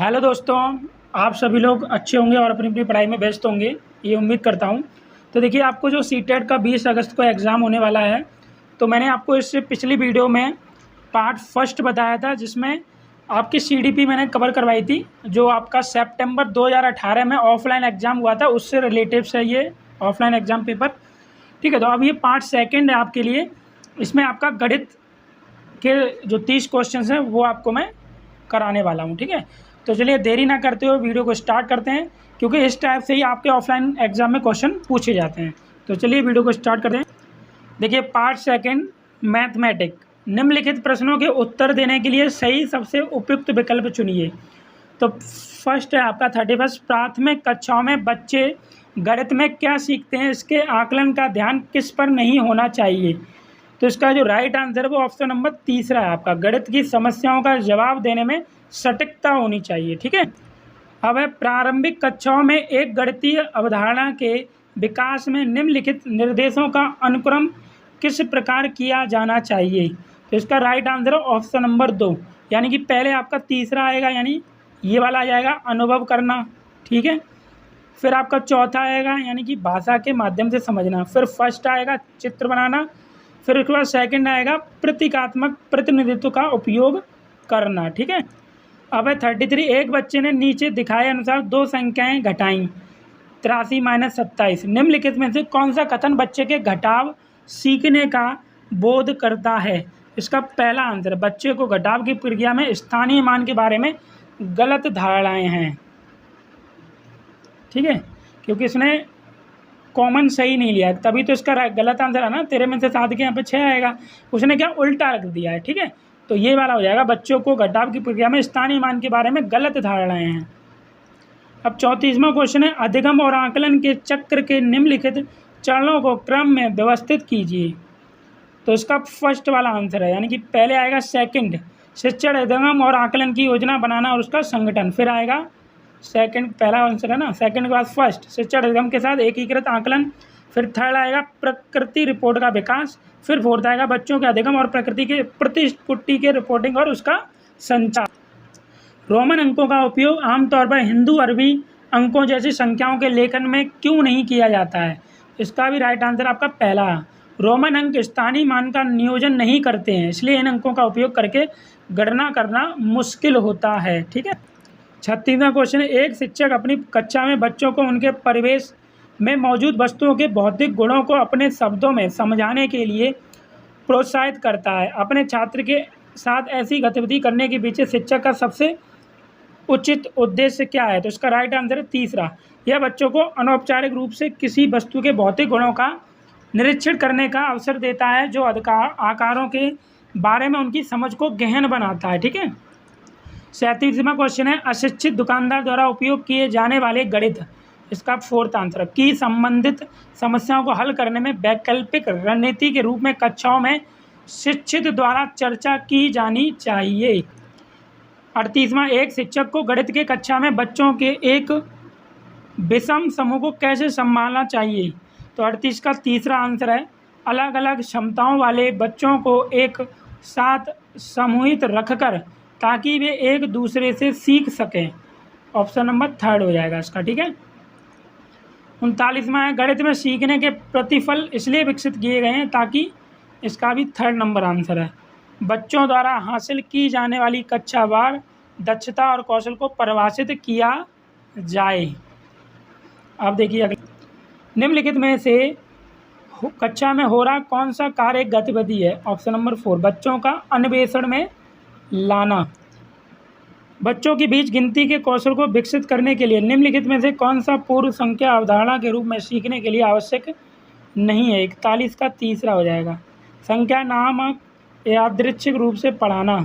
Hello दोस्तों, आप सभी लोग अच्छे होंगे और अपनी अपनी पढ़ाई में व्यस्त होंगे, ये उम्मीद करता हूँ। तो देखिए, आपको जो सीटेट का 20 अगस्त को एग्ज़ाम होने वाला है, तो मैंने आपको इससे पिछली वीडियो में पार्ट फर्स्ट बताया था, जिसमें आपकी सीडीपी मैंने कवर करवाई थी, जो आपका सितंबर 2018 में ऑफलाइन एग्ज़ाम हुआ था, उससे रिलेटिव है ये ऑफलाइन एग्ज़ाम पेपर। ठीक है, तो अब ये पार्ट सेकेंड है आपके लिए। इसमें आपका गणित के जो 30 क्वेश्चन हैं वो आपको मैं कराने वाला हूँ। ठीक है, तो चलिए देरी ना करते हुए वीडियो को स्टार्ट करते हैं, क्योंकि इस टाइप से ही आपके ऑफलाइन एग्जाम में क्वेश्चन पूछे जाते हैं। तो चलिए वीडियो को स्टार्ट करते हैं। देखिए, पार्ट सेकंड, मैथमेटिक। निम्नलिखित प्रश्नों के उत्तर देने के लिए सही सबसे उपयुक्त विकल्प चुनिए। तो फर्स्ट है आपका 31, प्राथमिक कक्षाओं में बच्चे गणित में क्या सीखते हैं, इसके आकलन का ध्यान किस पर नहीं होना चाहिए। तो इसका जो राइट आंसर है वो ऑप्शन नंबर तीसरा है आपका, गणित की समस्याओं का जवाब देने में सटीकता होनी चाहिए। ठीक है, अब है प्रारंभिक कक्षाओं में एक गणितीय अवधारणा के विकास में निम्नलिखित निर्देशों का अनुक्रम किस प्रकार किया जाना चाहिए। तो इसका राइट आंसर है ऑप्शन नंबर 2, यानी कि पहले आपका तीसरा आएगा, यानी ये वाला आ जाएगा अनुभव करना। ठीक है, फिर आपका चौथा आएगा यानी कि भाषा के माध्यम से समझना, फिर फर्स्ट आएगा चित्र बनाना, फिर उसके बाद सेकंड आएगा प्रतीकात्मक प्रतिनिधित्व का उपयोग करना। ठीक है, अब है 33, एक बच्चे ने नीचे दिखाए अनुसार दो संख्याएं घटाई, 83 - 27। निम्नलिखित में से कौन सा कथन बच्चे के घटाव सीखने का बोध करता है। इसका पहला आंसर, बच्चे को घटाव की प्रक्रिया में स्थानीय मान के बारे में गलत धारणाएं हैं। ठीक है, क्योंकि इसने कॉमन सही नहीं लिया, तभी तो इसका गलत आंसर है ना। 13 में से 7 के यहाँ पे 6 आएगा, उसने क्या उल्टा रख दिया है। ठीक है, तो ये वाला हो जाएगा, बच्चों को घटाव की प्रक्रिया में स्थानीय मान के बारे में गलत धारणाएं हैं। अब 34वां क्वेश्चन है, अधिगम और आकलन के चक्र के निम्नलिखित चरणों को क्रम में व्यवस्थित कीजिए। तो इसका फर्स्ट वाला आंसर है, यानी कि पहले आएगा सेकंड, शिक्षण अधिगम और आकलन की योजना बनाना और उसका संगठन। फिर आएगा सेकंड, पहला आंसर है ना, सेकंड के बाद फर्स्ट शिक्षण अधिगम के साथ एकीकृत आकलन। फिर थर्ड आएगा प्रकृति रिपोर्ट का विकास। फिर फोर्थ आएगा बच्चों के अधिगम और प्रकृति के प्रतिपुष्टि के रिपोर्टिंग और उसका संचार। रोमन अंकों का उपयोग आमतौर पर हिंदू अरबी अंकों जैसी संख्याओं के लेखन में क्यों नहीं किया जाता है। इसका भी राइट आंसर आपका पहला, रोमन अंक स्थानीय मान का नियोजन नहीं करते हैं, इसलिए इन अंकों का उपयोग करके गणना करना मुश्किल होता है। ठीक है, 36वां क्वेश्चन है, एक शिक्षक अपनी कक्षा में बच्चों को उनके परिवेश में मौजूद वस्तुओं के भौतिक गुणों को अपने शब्दों में समझाने के लिए प्रोत्साहित करता है। अपने छात्र के साथ ऐसी गतिविधि करने के पीछे शिक्षक का सबसे उचित उद्देश्य क्या है। तो इसका राइट आंसर है तीसरा, यह बच्चों को अनौपचारिक रूप से किसी वस्तु के भौतिक गुणों का निरीक्षण करने का अवसर देता है, जो आकारों के बारे में उनकी समझ को गहन बनाता है। ठीक है, 37वां क्वेश्चन है, अशिक्षित दुकानदार द्वारा उपयोग किए जाने वाले गणित। इसका फोर्थ आंसर की संबंधित समस्याओं को हल करने में वैकल्पिक रणनीति के रूप में कक्षाओं में शिक्षित द्वारा चर्चा की जानी चाहिए। 38वां, एक शिक्षक को गणित के कक्षा में बच्चों के एक विषम समूह को कैसे संभालना चाहिए। तो 38 का तीसरा आंसर है, अलग अलग क्षमताओं वाले बच्चों को एक साथ समूहित रखकर, ताकि वे एक दूसरे से सीख सकें। ऑप्शन नंबर थर्ड हो जाएगा इसका। ठीक है, 39वां है, गणित में सीखने के प्रतिफल इसलिए विकसित किए गए हैं ताकि, इसका भी थर्ड नंबर आंसर है, बच्चों द्वारा हासिल की जाने वाली कक्षावार दक्षता और कौशल को परिभाषित किया जाए। अब देखिए अगला, निम्नलिखित में से कक्षा में हो रहा कौन सा कार्य गतिविधि है। ऑप्शन नंबर 4, बच्चों का अन्वेषण में लाना। बच्चों के बीच गिनती के कौशल को विकसित करने के लिए निम्नलिखित में से कौन सा पूर्व संख्या अवधारणा के रूप में सीखने के लिए आवश्यक नहीं है। 41 का तीसरा हो जाएगा, संख्या नामक यादृच्छिक रूप से पढ़ाना।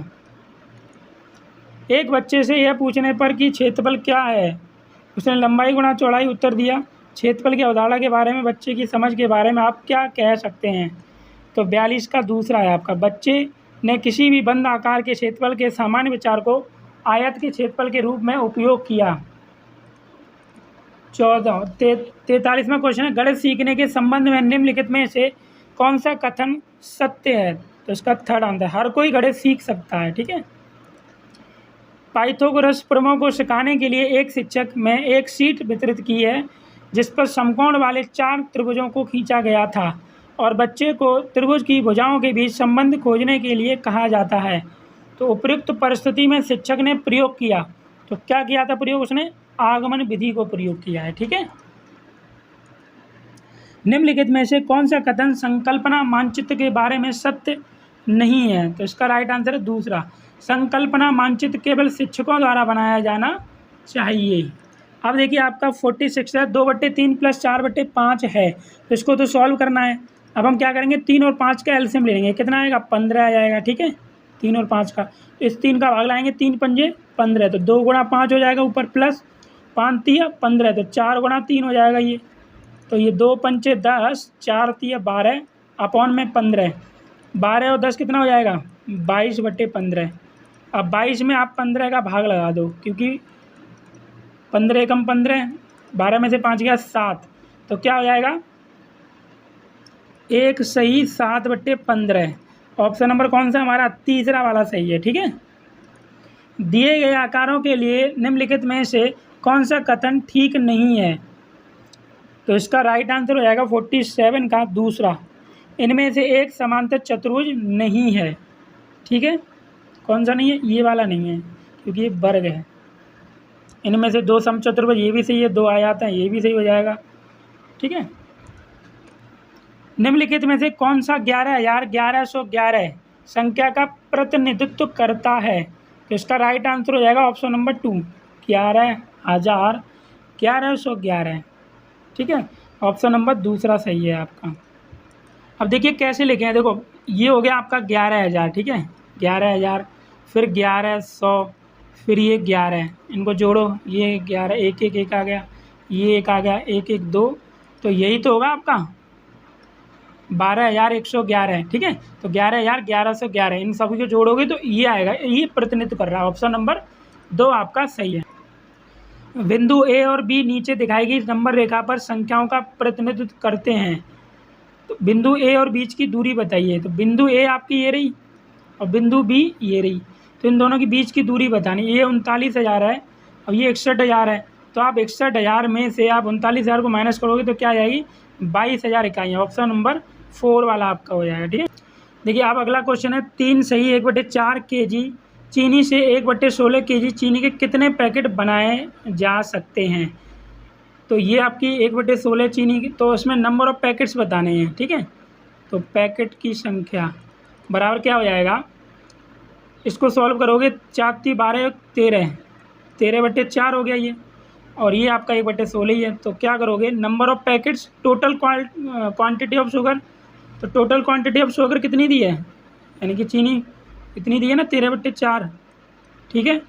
एक बच्चे से यह पूछने पर कि क्षेत्रफल क्या है, उसने लंबाई गुणा चौड़ाई उत्तर दिया। क्षेत्रफल की अवधारणा के बारे में बच्चे की समझ के बारे में आप क्या कह सकते हैं। तो 42 का दूसरा है आपका, बच्चे ने किसी भी बंद आकार के क्षेत्रफल के सामान्य विचार को आयत के क्षेत्रफल के रूप में उपयोग किया। 43वां क्वेश्चन है, गणित सीखने के संबंध में निम्नलिखित में से कौन सा कथन सत्य है। तो इसका थर्ड आंसर, हर कोई गणित सीख सकता है। ठीक है, पाइथागोरस प्रमेय को सिखाने के लिए एक शिक्षक ने एक शीट वितरित की है जिस पर समकोण वाले 4 त्रिभुजों को खींचा गया था और बच्चे को त्रिभुज की भुजाओं के बीच संबंध खोजने के लिए कहा जाता है। तो उपयुक्त परिस्थिति में शिक्षक ने प्रयोग किया, तो क्या किया था प्रयोग, उसने आगमन विधि को प्रयोग किया है। ठीक है, निम्नलिखित में से कौन सा कथन संकल्पना मानचित्र के बारे में सत्य नहीं है, तो इसका राइट आंसर है दूसरा, संकल्पना मानचित्र केवल शिक्षकों द्वारा बनाया जाना चाहिए। अब देखिए आपका 46 है, 2/3 + 4/5 है, तो इसको तो सॉल्व करना है। अब हम क्या करेंगे, 3 और 5 का एलसीएम ले लेंगे, कितना आएगा 15 आ जाएगा। ठीक है, 3 और 5 का, इस 3 का भाग लाएंगे, 3 पंजे 15, तो 2 × 5 हो जाएगा, ऊपर प्लस 5 × 15, तो 4 × 3 हो जाएगा ये, तो ये 2 पंचे 10, 4 × 12 अपॉन में 15, 12 और 10 कितना हो जाएगा 22/15। अब 22 में आप 15 का भाग लगा दो, क्योंकि 15 एकम 15, 12 में से 5 गया 7, तो क्या हो जाएगा एक सही 7/15। ऑप्शन नंबर कौन सा हमारा, तीसरा वाला सही है। ठीक है, दिए गए आकारों के लिए निम्नलिखित में से कौन सा कथन ठीक नहीं है, तो इसका राइट आंसर हो जाएगा 47 का दूसरा, इनमें से एक समांतर चतुर्भुज नहीं है। ठीक है, कौन सा नहीं है, ये वाला नहीं है, क्योंकि ये वर्ग है। इनमें से 2 समचतुर्भुज, ये भी सही है, 2 आयात हैं, ये भी सही हो जाएगा। ठीक है, निम्नलिखित में से कौन सा 11,1111 संख्या का प्रतिनिधित्व करता है, तो इसका राइट आंसर हो जाएगा ऑप्शन नंबर 2, 11,1111। ठीक है, ऑप्शन नंबर दूसरा सही है आपका। अब देखिए कैसे लिखे हैं, देखो ये हो गया आपका 11,000। ठीक है, 11,000, फिर 1100, फिर ये 11, इनको जोड़ो, ये 11, 1 1 1 आ गया, ये 1 आ गया, 1 1 2, तो यही तो होगा आपका 12,111। ठीक है, तो 11,1111, इन सभी को जोड़ोगे तो ये आएगा, ये प्रतिनिधित्व कर रहा है। ऑप्शन नंबर 2 आपका सही है। बिंदु ए और बी नीचे दिखाई गई नंबर रेखा पर संख्याओं का प्रतिनिधित्व करते हैं, तो बिंदु ए और बीच की दूरी बताइए। तो बिंदु ए आपकी ये रही और बिंदु बी ये रही, तो इन दोनों के बीच की दूरी बतानी। ये 39,000 है और ये 61,000 है, तो आप 61,000 में से आप 39,000 को माइनस करोगे तो क्या आ जाएगी 22,000 इकाइयाँ। ऑप्शन नंबर 4 वाला आपका हो जाएगा। ठीक है, देखिए आप अगला क्वेश्चन है, 3 सही 1/4 kg चीनी से 1/16 kg चीनी के कितने पैकेट बनाए जा सकते हैं, तो ये आपकी 1/16 चीनी की, तो इसमें नंबर ऑफ पैकेट्स बताने हैं। ठीक है, तो पैकेट की संख्या बराबर क्या हो जाएगा, इसको सॉल्व करोगे 4 × 12 13, 13/4 हो गया ये, और ये आपका 1/16 ही है। तो क्या करोगे, number of packets, total quantity of sugar, तो टोटल क्वांटिटी ऑफ शुगर कितनी दी है, यानी कि चीनी इतनी दी है ना 13/4। ठीक है,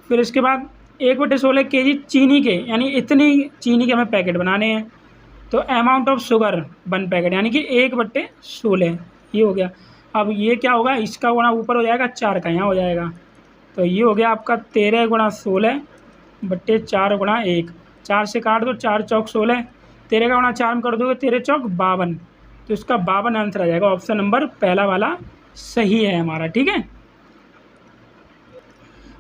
फिर इसके बाद 1/16 kg चीनी के, यानी इतनी चीनी के हमें पैकेट बनाने हैं, तो अमाउंट ऑफ शुगर 1 पैकेट, यानी कि 1/16 ये हो गया। अब ये क्या होगा, इसका गुणा ऊपर हो जाएगा 4 का यहाँ हो जाएगा, तो ये हो गया आपका 13 × 16/4 × 1, 4 से काट दो, 4 चौक 16, 13 का गुणा 4 में कर दोगे 13 चौक 52, तो इसका 52 आंसर आ जाएगा। ऑप्शन नंबर पहला वाला सही है हमारा। ठीक है,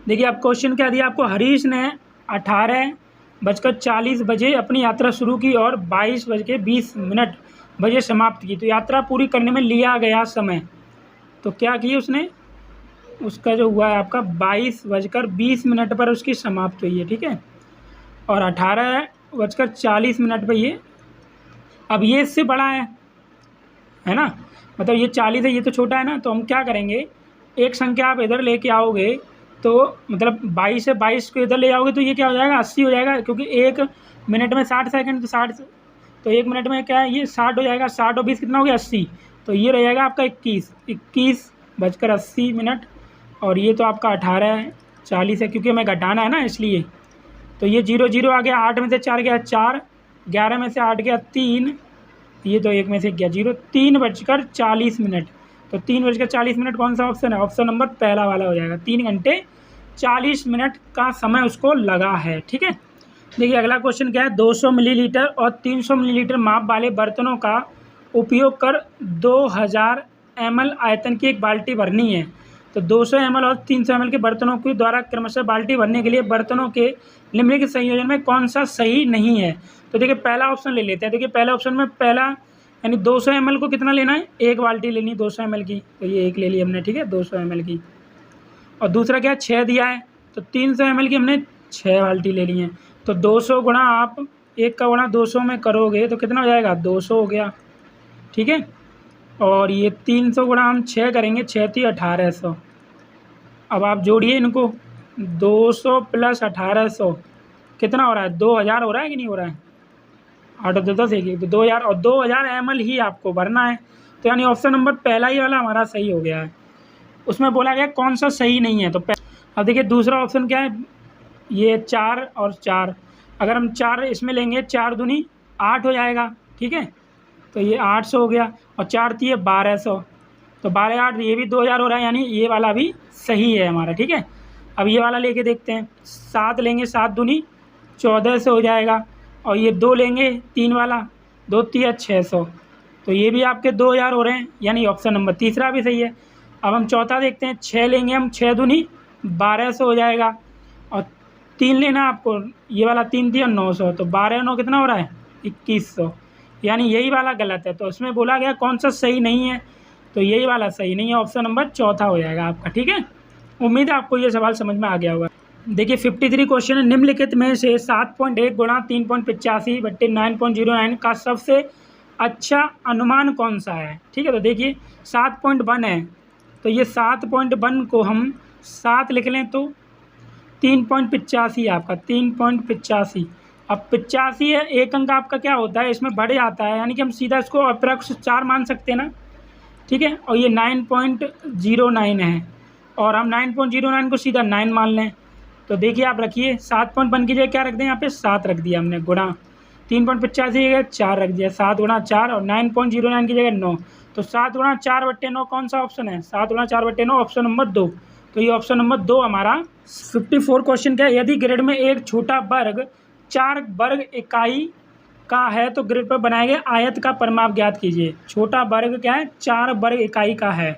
देखिए आप क्वेश्चन क्या दिया आपको, हरीश ने 18:40 बजे अपनी यात्रा शुरू की और 22:20 बजे समाप्त की, तो यात्रा पूरी करने में लिया गया समय, तो क्या किया उसने, उसका जो हुआ है आपका 22:20 पर उसकी समाप्त हुई है। ठीक है, और 18:40 पर ये, अब ये इससे बड़ा है ना, मतलब ये 40 है, ये तो छोटा है ना, तो हम क्या करेंगे, एक संख्या आप इधर लेके आओगे, तो मतलब 22 से 22 को इधर ले आओगे तो ये क्या हो जाएगा 80 हो जाएगा, क्योंकि 1 मिनट में 60 सेकंड, तो 60, तो 1 मिनट में क्या है ये 60 हो जाएगा, 60 और 20 कितना हो गया 80, तो ये रह जाएगा आपका 21:80, और ये तो आपका 18:40 है, क्योंकि हमें घटाना है ना इसलिए, तो ये 0 0 आ गया, 8 में से 4 गया 4, 11 में से 8 गया 3, ये तो 1 में से गया 0, 3:40, तो 3:40 कौन सा ऑप्शन है, ऑप्शन नंबर पहला वाला हो जाएगा, 3 घंटे 40 मिनट का समय उसको लगा है। ठीक है, देखिए अगला क्वेश्चन क्या है, 200 मिलीलीटर और 300 मिलीलीटर माप वाले बर्तनों का उपयोग कर 2000 ml आयतन की एक बाल्टी भरनी है, तो 200 ml और 300 ml के बर्तनों के द्वारा क्रमशः बाल्टी भरने के लिए बर्तनों के निम्नलिखित संयोजन में कौन सा सही नहीं है। तो देखिए पहला ऑप्शन ले लेते हैं। देखिए पहले ऑप्शन में पहला यानी 200 ml को कितना लेना है, एक बाल्टी लेनी 200 ml की, तो ये एक ले ली हमने, ठीक है 200 ml की। और दूसरा क्या 6 दिया है, तो 300 ml की हमने 6 बाल्टी ले ली हैं। तो 200 गुणा आप एक का गुणा 200 में करोगे तो कितना हो जाएगा, 200 हो गया, ठीक है। और ये 300 गुणा हम 6 करेंगे, 6 थी 1800। अब आप जोड़िए इनको, 200 प्लस 1800 कितना हो रहा है, 2000 हो रहा है कि नहीं हो रहा है, 8 और 10 एक, तो 2000 और 2000 ml ही आपको भरना है। तो यानी ऑप्शन नंबर पहला ही वाला हमारा सही हो गया है। उसमें बोला गया कौन सा सही नहीं है। तो अब देखिए दूसरा ऑप्शन क्या है, ये 4 और 4, अगर हम 4 इसमें लेंगे 4 दूनी 8 हो जाएगा, ठीक है। तो ये 800 हो गया और 4 थी 1200, तो 12 8 ये भी 2000 हो रहा है, यानी ये वाला भी सही है हमारा, ठीक है। अब ये वाला लेके देखते हैं, 7 लेंगे 7 दूनी 1400 हो जाएगा, और ये 2 लेंगे 3 वाला 2 3 600, तो ये भी आपके 2000 हो रहे हैं, यानी ऑप्शन नंबर तीसरा भी सही है। अब हम चौथा देखते हैं, 6 लेंगे हम 6 दूनी 1200 हो जाएगा, और 3 लेना आपको, ये वाला 3 थी और 900, तो 12 9 कितना हो रहा है 2100, यानी यही वाला गलत है। तो उसमें बोला गया कौन सा सही नहीं है, तो यही वाला सही नहीं है, ऑप्शन नंबर चौथा हो जाएगा आपका, ठीक है। उम्मीद है आपको ये सवाल समझ में आ गया होगा। देखिए 53 क्वेश्चन है, निम्नलिखित में से 7.1 गुणा 3.85 बट्टे 9.09 का सबसे अच्छा अनुमान कौन सा है, ठीक है। तो देखिए 7.1 है, तो ये 7.1 को हम 7 लिख लें तो 3.85 आपका 3.85। अब 85 है, एक अंक आपका क्या होता है इसमें बढ़ जाता है, यानी कि हम सीधा इसको अप्रॉक्स 4 मान सकते हैं ना, ठीक है। और ये 9.09 है, और हम 9.09 को सीधा 9 मान लें। तो देखिए आप रखिए 7.1 की जगह क्या रख दें, यहाँ पे 7 रख दिया हमने, गुणा 3.85 की जगह 4 रख दिया, 7 गुणा 4, और 9.09 की जगह 9, तो 7 गुणा 4 बट्टे 9 कौन सा ऑप्शन है, 7 गुणा 4 बट्टे 9 ऑप्शन नंबर 2। तो ये ऑप्शन नंबर 2 हमारा। 54 क्वेश्चन क्या है, यदि ग्रिड में एक छोटा वर्ग 4 वर्ग इकाई का है तो ग्रिड पर बनाए गए आयत का परिमाप ज्ञात कीजिए। छोटा वर्ग क्या है, 4 वर्ग इकाई का है,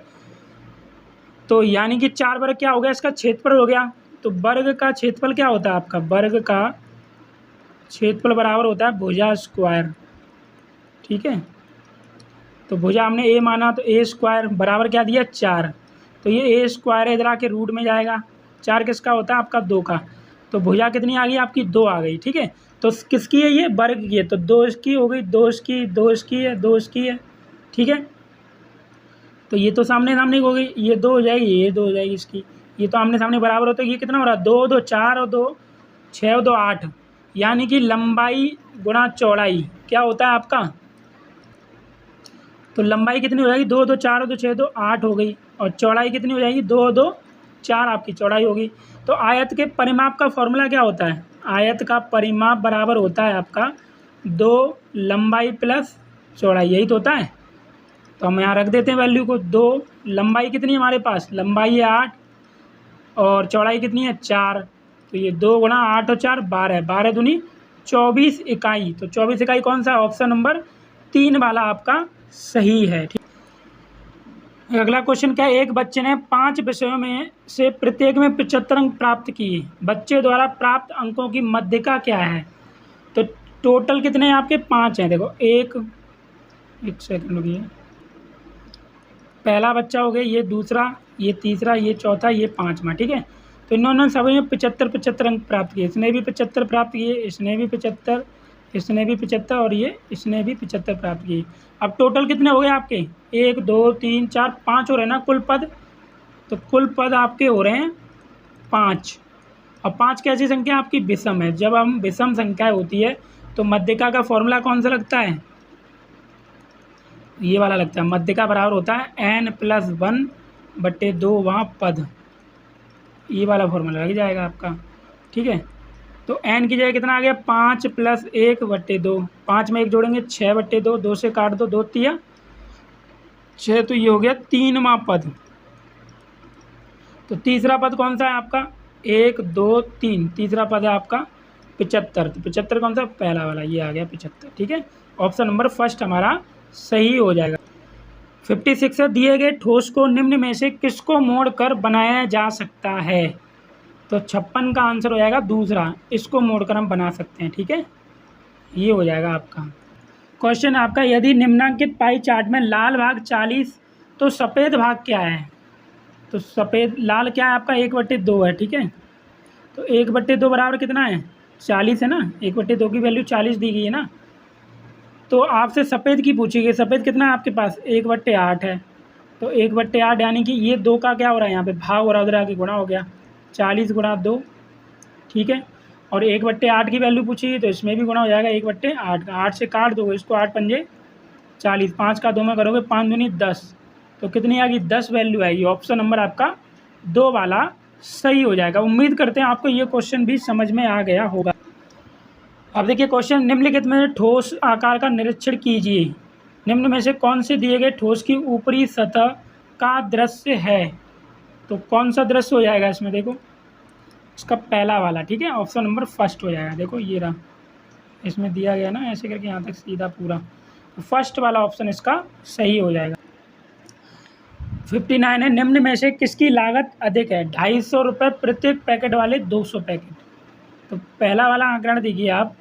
तो यानी कि 4 वर्ग क्या हो गया, इसका क्षेत्रफल हो गया। तो वर्ग का क्षेत्रफल क्या होता है आपका, वर्ग का क्षेत्रफल बराबर होता है भुजा स्क्वायर, ठीक है। तो भुजा हमने ए माना, तो ए स्क्वायर बराबर क्या दिया 4, तो ये ए स्क्वायर इधर आके रूट में जाएगा, 4 किसका होता है आपका 2 का, तो भुजा कितनी आ गई आपकी 2 आ गई, ठीक है। तो किसकी है ये, वर्ग की है, तो 2 इसकी हो गई, 2 इसकी, 2 इसकी है, 2 इसकी है, ठीक है। तो ये तो सामने सामने हो गई, ये 2 हो जाएगी, ये 2 हो जाएगी इसकी, ये तो आमने सामने बराबर होता है। ये कितना हो रहा है 2 2 4 और 2 6 और 2 8, यानी कि लंबाई गुणा चौड़ाई क्या होता है आपका, तो लंबाई कितनी हो जाएगी 2 2 4 और 2 6 2 8 हो गई, और चौड़ाई कितनी हो जाएगी 2 2 4 आपकी चौड़ाई होगी। तो आयत के परिमाप का फॉर्मूला क्या होता है, आयत का परिमाप बराबर होता है आपका 2 लंबाई प्लस चौड़ाई, यही तो होता है। तो हम यहाँ रख देते हैं वैल्यू को, 2 लंबाई कितनी है हमारे पास, लंबाई है 8 और चौड़ाई कितनी है 4, तो ये 2 गुणा 8 और 4 12, 12 दूनी 24 इकाई, तो 24 इकाई कौन सा, ऑप्शन नंबर 3 वाला आपका सही है, ठीक। अगला क्वेश्चन क्या है, एक बच्चे ने 5 विषयों में से प्रत्येक में 75 अंक प्राप्त किए, बच्चे द्वारा प्राप्त अंकों की मध्यिका क्या है। तो टोटल कितने हैं आपके 5 हैं, देखो एक सेकंड रुकिए, पहला बच्चा हो गया, ये दूसरा, ये तीसरा, ये चौथा, ये 5वां, ठीक है। तो इन्होंने सभी में 75 अंक प्राप्त किए, इसने भी 75 प्राप्त किए, इसने भी 75, इसने भी 75 और ये इसने भी 75 प्राप्त किए। अब टोटल कितने हो गए आपके 1 2 3 4 5 हो रहे हैं ना कुल पद, तो कुल पद आपके हो रहे हैं 5। और 5 कैसी संख्या आपकी विषम है, जब हम विषम संख्या होती है तो मध्यिका का फॉर्मूला कौन सा लगता है, ये वाला लगता है, मध्यिका बराबर होता है n+1 बट्टे 2 वहाँ पद, ये वाला फॉर्मूला लग जाएगा आपका, ठीक है। तो n की जगह कितना आ गया 5 + 1 बट्टे 2, 5 में 1 जोड़ेंगे 6 बट्टे 2, 2 से काट दो, 2 3 6, तो ये हो गया 3वां पद। तो तीसरा पद कौन सा है आपका 1 2 3, तीसरा पद है आपका 75, तो 75 कौन सा पहला वाला, ये आ गया 75, ठीक है। ऑप्शन नंबर फर्स्ट हमारा सही हो जाएगा। 56 है, दिए गए ठोस को निम्न में से किसको मोड़कर बनाया जा सकता है? तो 56 का आंसर हो जाएगा दूसरा, इसको मोड़कर हम बना सकते हैं। ठीक है, ये हो जाएगा आपका क्वेश्चन। आपका यदि निम्नांकित पाई चार्ट में लाल भाग 40 तो सफ़ेद भाग क्या है? तो सफ़ेद लाल क्या है आपका 1/2 है। ठीक है, तो 1/2 बराबर कितना है? 40 है ना। 1/2 की वैल्यू 40 दी गई है ना। तो आपसे सफ़ेद की पूछी गई, सफ़ेद कितना है आपके पास? 1/8 है। तो 1/8 यानी कि ये 2 का क्या हो रहा है यहाँ पे भाग हो रहा है, उधर आके गुणा हो गया, 40 गुणा 2। ठीक है, और 1/8 की वैल्यू पूछी गई तो इसमें भी गुणा हो जाएगा 1/8 का। 8 से काट दोगे इसको, 8 पंजे 40, 5 का 2 में करोगे 5 दूनी 10, तो कितनी आ गई? 10 वैल्यू आएगी। ऑप्शन नंबर आपका 2 वाला सही हो जाएगा। उम्मीद करते हैं आपको ये क्वेश्चन भी समझ में आ गया होगा। अब देखिए क्वेश्चन, निम्नलिखित में ठोस आकार का निरीक्षण कीजिए। निम्न में से कौन से दिए गए ठोस की ऊपरी सतह का दृश्य है? तो कौन सा दृश्य हो जाएगा इसमें? देखो इसका पहला वाला। ठीक है, ऑप्शन नंबर फर्स्ट हो जाएगा। देखो ये रहा, इसमें दिया गया ना ऐसे करके यहाँ तक सीधा पूरा, तो फर्स्ट वाला ऑप्शन इसका सही हो जाएगा। 59 है, निम्न में से किसकी लागत अधिक है? 250 रुपये प्रत्येक पैकेट वाले 200 पैकेट। तो पहला वाला आंकड़ा देखिए आप,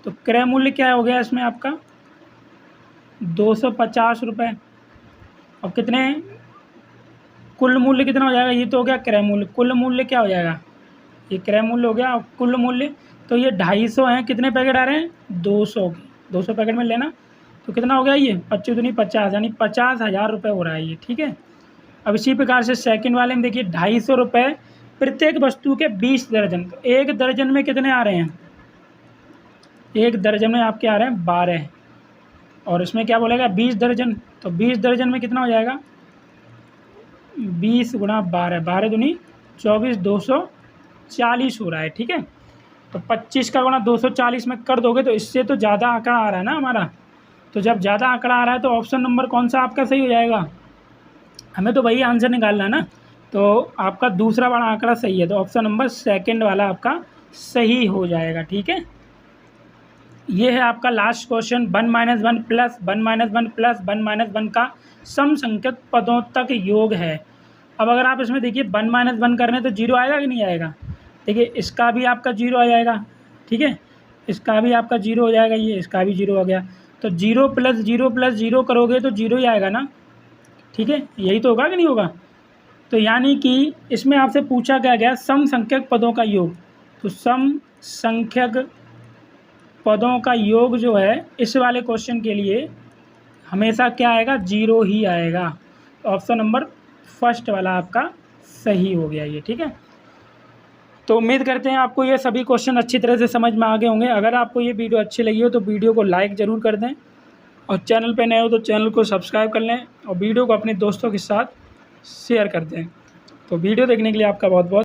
तो क्रय मूल्य क्या हो गया इसमें आपका? 250 रुपये। और कितने कुल मूल्य कितना हो जाएगा? ये तो हो गया क्रय मूल्य। कुल मूल्य क्या हो जाएगा? ये क्रय मूल्य हो गया। और कुल मूल्य तो ये 250 हैं, कितने पैकेट आ रहे हैं? 200 के, 200 पैकेट में लेना, तो कितना हो गया ये? 25 दूनी 50, यानी 50,000 रुपये हो रहा है ये। ठीक है, अब इसी प्रकार से सेकंड वाले में देखिए 250 रुपये प्रत्येक वस्तु के 20 दर्जन। तो एक दर्जन में कितने आ रहे हैं? एक दर्जन में आपके आ रहे हैं 12, और इसमें क्या बोलेगा? 20 दर्जन। तो 20 दर्जन में कितना हो जाएगा? 20 गुणा 12, 12 दूनी 24, 240 हो रहा है। ठीक है, तो 25 का गुणा 240 में कर दोगे तो इससे तो ज़्यादा आंकड़ा आ रहा है ना हमारा। तो जब ज़्यादा आंकड़ा आ रहा है तो ऑप्शन नंबर कौन सा आपका सही हो जाएगा? हमें तो वही आंसर निकालना है ना। तो आपका दूसरा वाला आंकड़ा सही है, तो ऑप्शन नंबर सेकंड वाला आपका सही हो जाएगा। ठीक है, ये है आपका लास्ट क्वेश्चन। 1 - 1 प्लस 1 - 1 प्लस 1 - 1 का सम संख्यक पदों तक योग है। अब अगर आप इसमें देखिए 1 - 1 कर रहे हैं तो 0 आएगा कि नहीं आएगा? देखिए इसका भी आपका 0 आ जाएगा। ठीक है, इसका भी आपका 0 हो जाएगा, ये इसका भी 0 हो गया। तो 0 + 0 + 0 करोगे तो 0 ही आएगा ना। ठीक है, यही तो होगा कि नहीं होगा? तो यानी कि इसमें आपसे पूछा क्या गया? सम संख्यक पदों का योग। तो सम संख्यक पदों का योग जो है इस वाले क्वेश्चन के लिए हमेशा क्या आएगा? 0 ही आएगा। तो ऑप्शन नंबर फर्स्ट वाला आपका सही हो गया ये। ठीक है, तो उम्मीद करते हैं आपको ये सभी क्वेश्चन अच्छी तरह से समझ में आ गए होंगे। अगर आपको ये वीडियो अच्छी लगी हो तो वीडियो को लाइक ज़रूर कर दें, और चैनल पे नए हो तो चैनल को सब्सक्राइब कर लें, और वीडियो को अपने दोस्तों के साथ शेयर कर दें। तो वीडियो देखने के लिए आपका बहुत बहुत